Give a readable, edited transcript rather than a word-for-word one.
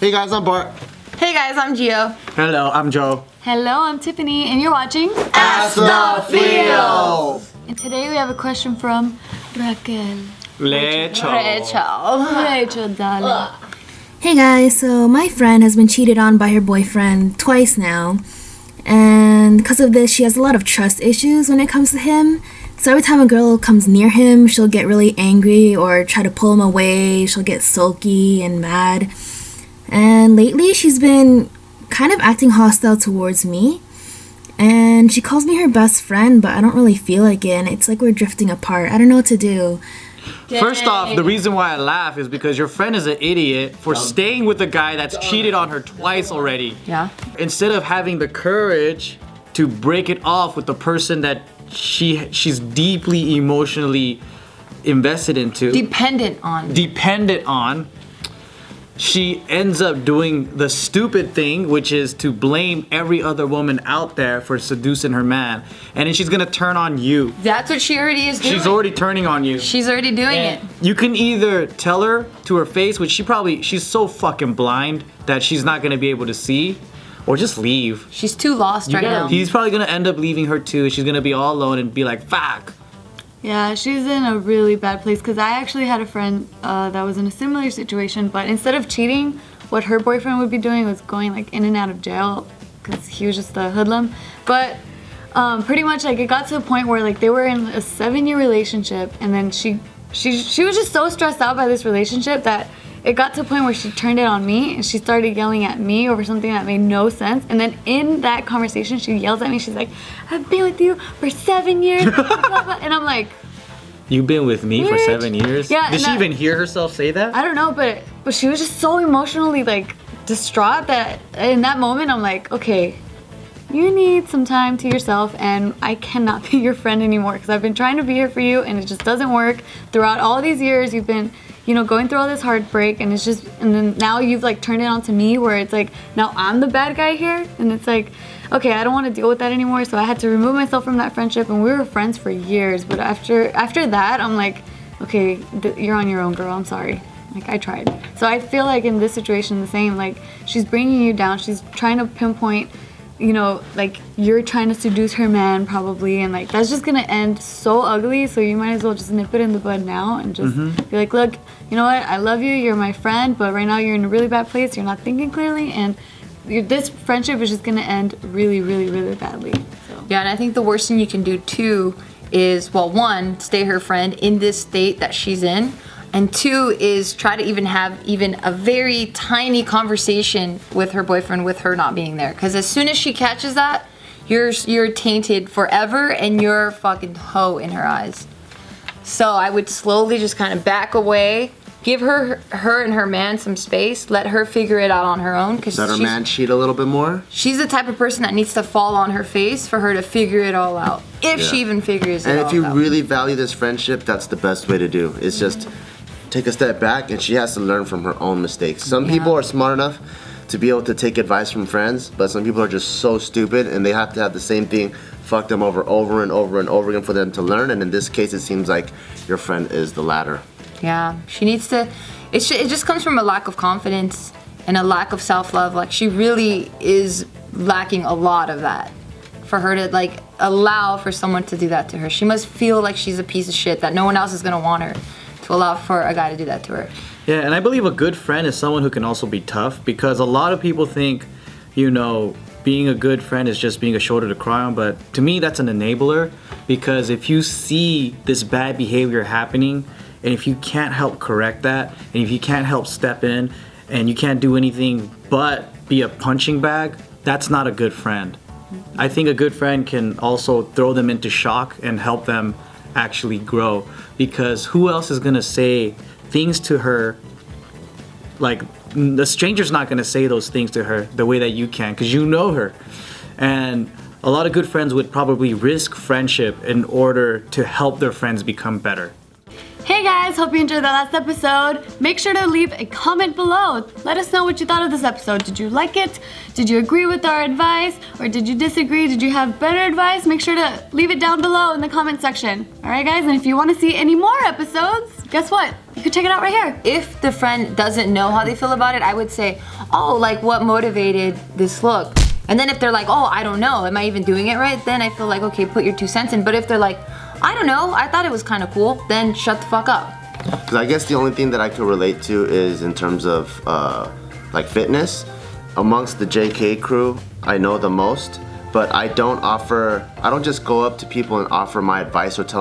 Hey guys, I'm Bart. Hey guys, I'm Gio. Hello, I'm Joe. Hello, I'm Tiffany, and you're watching AskTheFeels. And today we have a question from Raquel. Rachel, darling. Hey guys, so my friend has been cheated on by her boyfriend twice now. And because of this, she has a lot of trust issues when it comes to him. So every time a girl comes near him, she'll get really angry or try to pull him away. She'll get sulky and mad. And lately, she's been kind of acting hostile towards me. And she calls me her best friend, but I don't really feel like it. And it's like we're drifting apart. I don't know what to do. First off, the reason why I laugh is because your friend is an idiot for staying with a guy that's cheated on her twice already. Yeah. Instead of having the courage to break it off with the person that she's deeply emotionally invested into. Dependent on. She ends up doing the stupid thing, which is to blame every other woman out there for seducing her man. And then she's gonna turn on you. That's what she already is doing. She's already turning on you. She's already doing it. You can either tell her to her face, which she's so fucking blind that she's not gonna be able to see, or just leave. She's too lost right now. He's probably gonna end up leaving her too. She's gonna be all alone and be like, fuck. Yeah, she's in a really bad place because I actually had a friend that was in a similar situation, but instead of cheating, what her boyfriend would be doing was going like in and out of jail because he was just a hoodlum. But pretty much like it got to a point where like they were in a 7-year relationship, and then she was just so stressed out by this relationship that it got to a point where she turned it on me and she started yelling at me over something that made no sense. And then in that conversation, she yells at me. She's like, "I've been with you for 7 years." Blah, blah, blah. And I'm like, "You've been with me for 7 years?" Yeah. Did she even hear herself say that? I don't know, but she was just so emotionally like distraught that in that moment I'm like, okay, you need some time to yourself, and I cannot be your friend anymore because I've been trying to be here for you and it just doesn't work. Throughout all these years, you've been, going through all this heartbreak, and and then now you've like turned it on to me where it's like, now I'm the bad guy here, and it's like, okay, I don't want to deal with that anymore. So I had to remove myself from that friendship, and we were friends for years. But after that, I'm like, okay, you're on your own, girl. I'm sorry. Like, I tried. So I feel like in this situation, the same. Like, she's bringing you down. She's trying to pinpoint, like you're trying to seduce her man probably, and like that's just gonna end so ugly. So you might as well just nip it in the bud now and just be like, look, you know what? I love you. You're my friend, but right now you're in a really bad place. You're not thinking clearly, and this friendship is just gonna end really, really, really badly. So. Yeah, and I think the worst thing you can do too is, well, one, stay her friend in this state that she's in, and two is try to have a very tiny conversation with her boyfriend with her not being there. Because as soon as she catches that, you're tainted forever and you're a fucking hoe in her eyes. So I would slowly just kind of back away. Give her and her man some space. Let her figure it out on her own. Let her man cheat a little bit more? She's the type of person that needs to fall on her face for her to figure it all out. If she even figures it all out. And if you really value this friendship, that's the best way to do. It's just take a step back, and she has to learn from her own mistakes. Some people are smart enough to be able to take advice from friends, but some people are just so stupid, and they have to have the same thing fuck them over and over and over again for them to learn. And in this case, it seems like your friend is the latter. Yeah, she needs to, it just comes from a lack of confidence and a lack of self-love. Like, she really is lacking a lot of that for her to, like, allow for someone to do that to her. She must feel like she's a piece of shit, that no one else is gonna want her, to allow for a guy to do that to her. Yeah, and I believe a good friend is someone who can also be tough, because a lot of people think, being a good friend is just being a shoulder to cry on, but to me that's an enabler, because if you see this bad behavior happening, and if you can't help correct that, and if you can't help step in, and you can't do anything but be a punching bag, that's not a good friend. I think a good friend can also throw them into shock and help them actually grow, because who else is gonna say things to her? Like, the stranger's not gonna say those things to her the way that you can, because you know her. And a lot of good friends would probably risk friendship in order to help their friends become better. Hey guys! guys, hope you enjoyed the last episode. Make sure to leave a comment below. Let us know what you thought of this episode. Did you like it? Did you agree with our advice? Or did you disagree? Did you have better advice? Make sure to leave it down below in the comment section. Alright guys, and if you want to see any more episodes, guess what? You can check it out right here. If the friend doesn't know how they feel about it, I would say, oh, like what motivated this look? And then if they're like, oh, I don't know, am I even doing it right? Then I feel like, okay, put your 2 cents in. But if they're like, I don't know, I thought it was kind of cool, then shut the fuck up. Because I guess the only thing that I could relate to is in terms of like fitness. Amongst the JK crew, I know the most, but I don't just go up to people and offer my advice or tell